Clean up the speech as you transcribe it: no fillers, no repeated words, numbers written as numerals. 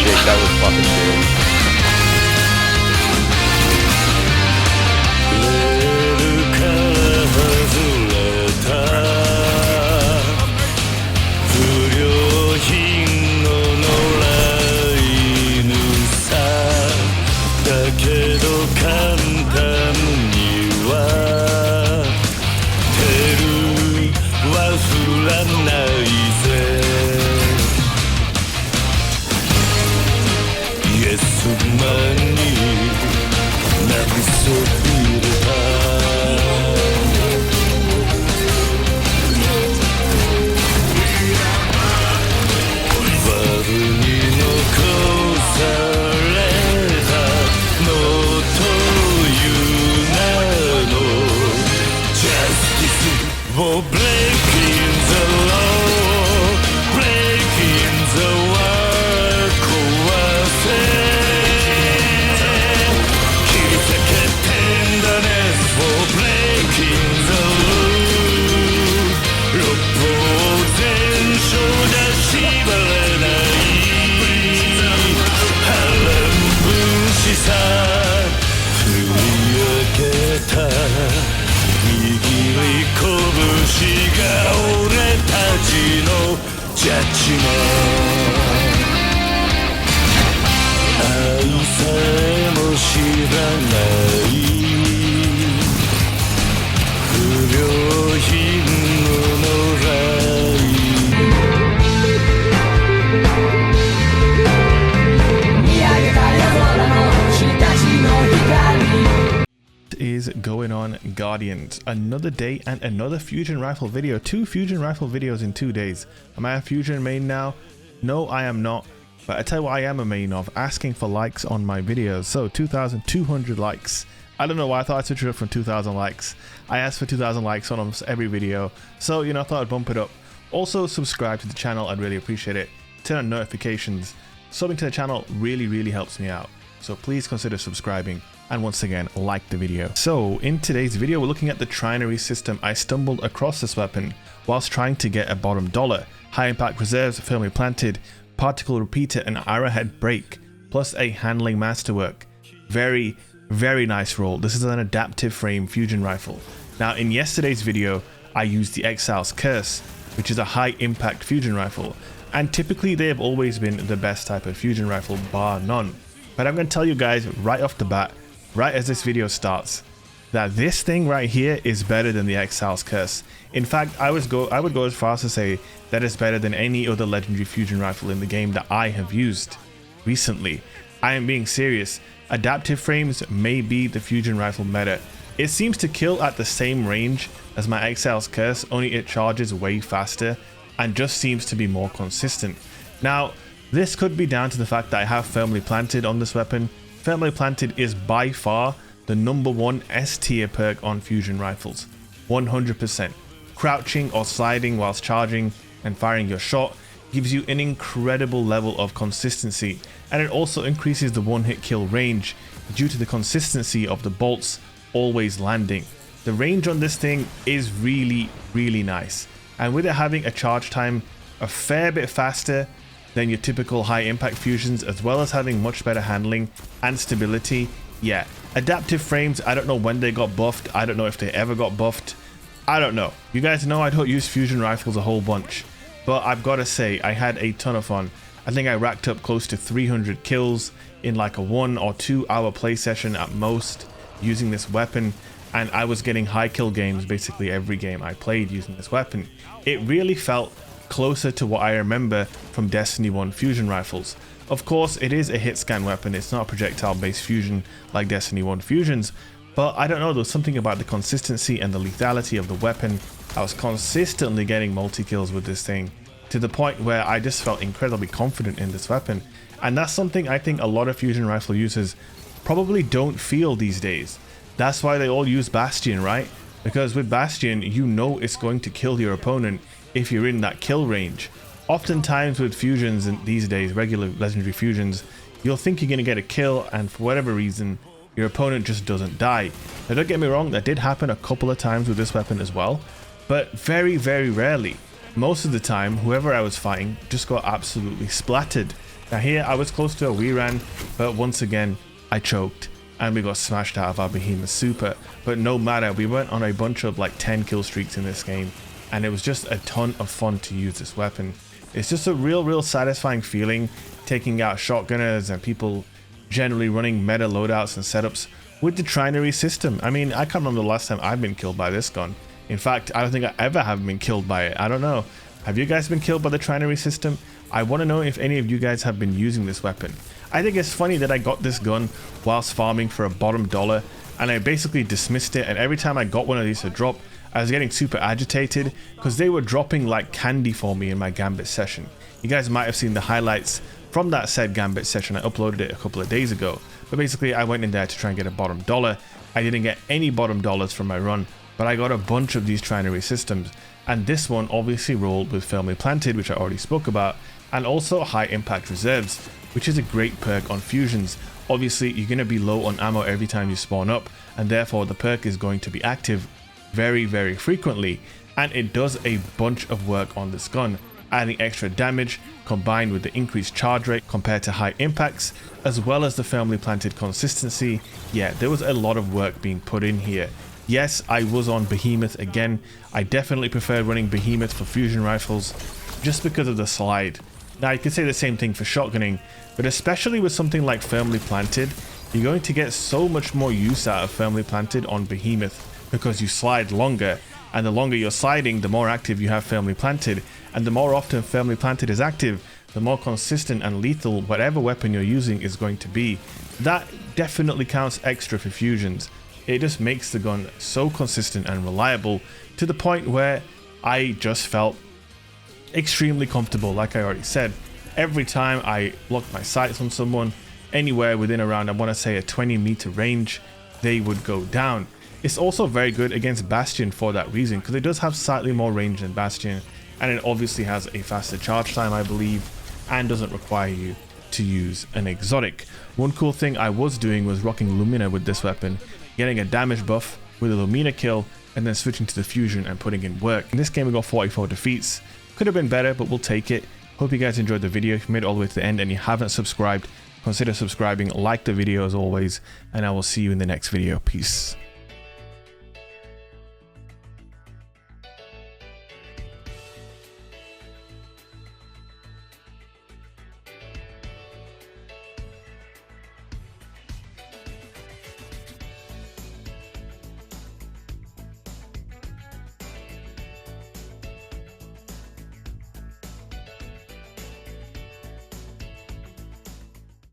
Jake, that was fucking good. Is going on, Guardians? Another day and another fusion rifle video. 2 fusion rifle videos in 2 days. Am I a fusion main now? No, I am not, but I tell you what I am a main of, asking for likes on my videos. So 2,200 likes. I don't know why I thought I'd switch it up from 2,000 likes. I asked for 2,000 likes on almost every video, so you know, I thought I'd bump it up. Also subscribe to the channel, I'd really appreciate it. Turn on notifications. Subbing to the channel really helps me out, so please consider subscribing. And once again, like the video. So in today's video, we're looking at the Trinary System. I stumbled across this weapon whilst trying to get a bottom dollar. High impact reserves, firmly planted, particle repeater, and arrowhead break, plus a handling masterwork. Very nice roll. This is an adaptive frame fusion rifle. Now in yesterday's video, I used the Exile's Curse, which is a high impact fusion rifle. And typically they have always been the best type of fusion rifle, bar none. But I'm going to tell you guys right off the bat, right as this video starts, that this thing right here is better than the Exile's Curse. In fact, I would go as far as to say that it's better than any other legendary fusion rifle in the game that I have used recently. I am being serious. Adaptive frames may be the fusion rifle meta. It seems to kill at the same range as my Exile's Curse, only it charges way faster and just seems to be more consistent. Now, this could be down to the fact that I have firmly planted on this weapon. Firmly planted is by far the #1 S tier perk on fusion rifles. 100%. Crouching or sliding whilst charging and firing your shot gives you an incredible level of consistency, and it also increases the one-hit kill range due to the consistency of the bolts always landing. The range on this thing is really nice, and with it having a charge time a fair bit faster than your typical high impact fusions, as well as having much better handling and stability. Yeah, adaptive frames, I don't know when they got buffed. I don't know if they ever got buffed. I don't know. You guys know I don't use fusion rifles a whole bunch, but I've got to say I had a ton of fun. I think I racked up close to 300 kills in like a 1 or 2 hour play session at most using this weapon, and I was getting high kill games basically every game I played using this weapon. It really felt closer to what I remember from Destiny 1 fusion rifles. Of course, it is a hit scan weapon, it's not a projectile based fusion like Destiny 1 fusions, but I don't know, there was something about the consistency and the lethality of the weapon. I was consistently getting multi-kills with this thing, to the point where I just felt incredibly confident in this weapon. And that's something I think a lot of fusion rifle users probably don't feel these days. That's why they all use Bastion, right? Because with Bastion, you know it's going to kill your opponent if you're in that kill range. Oftentimes with fusions these days, regular legendary fusions, you'll think you're going to get a kill, and for whatever reason, your opponent just doesn't die. Now don't get me wrong, that did happen a couple of times with this weapon as well, but very rarely. Most of the time, whoever I was fighting just got absolutely splattered. Now here I was close to a reran, but once again I choked and we got smashed out of our behemoth super. But no matter, we went on a bunch of like 10 kill streaks in this game, and it was just a ton of fun to use this weapon. It's just a real satisfying feeling taking out shotgunners and people generally running meta loadouts and setups with the Trinary System. I mean, I can't remember the last time I've been killed by this gun. In fact, I don't think I ever have been killed by it. I don't know. Have you guys been killed by the Trinary System? I want to know if any of you guys have been using this weapon. I think it's funny that I got this gun whilst farming for a bottom dollar, and I basically dismissed it, and every time I got one of these to drop, I was getting super agitated because they were dropping like candy for me in my Gambit session. You guys might have seen the highlights from that said Gambit session. I uploaded it a couple of days ago, but basically I went in there to try and get a bottom dollar. I didn't get any bottom dollars from my run, but I got a bunch of these Trinary Systems, and this one obviously rolled with Firmly Planted, which I already spoke about, and also High Impact Reserves, which is a great perk on fusions. Obviously you're going to be low on ammo every time you spawn up, and therefore the perk is going to be active very frequently, and it does a bunch of work on this gun, adding extra damage combined with the increased charge rate compared to high impacts, as well as the Firmly Planted consistency. Yeah, there was a lot of work being put in here. Yes, I was on Behemoth again. I definitely prefer running Behemoth for fusion rifles just because of the slide. Now you could say the same thing for shotgunning, but especially with something like Firmly Planted, you're going to get so much more use out of Firmly Planted on Behemoth because you slide longer, and the longer you're sliding, the more active you have Firmly Planted, and the more often Firmly Planted is active, the more consistent and lethal whatever weapon you're using is going to be. That definitely counts extra for fusions. It just makes the gun so consistent and reliable to the point where I just felt extremely comfortable. Like I already said, every time I locked my sights on someone anywhere within around, I want to say, a 20-meter range, they would go down. It's also very good against Bastion for that reason, because it does have slightly more range than Bastion, and it obviously has a faster charge time, I believe, and doesn't require you to use an exotic. One cool thing I was doing was rocking Lumina with this weapon, getting a damage buff with a Lumina kill, and then switching to the fusion and putting in work. In this game we got 44 defeats. Could have been better, but we'll take it. Hope you guys enjoyed the video. If you made it all the way to the end and you haven't subscribed, consider subscribing, like the video as always, and I will see you in the next video. Peace.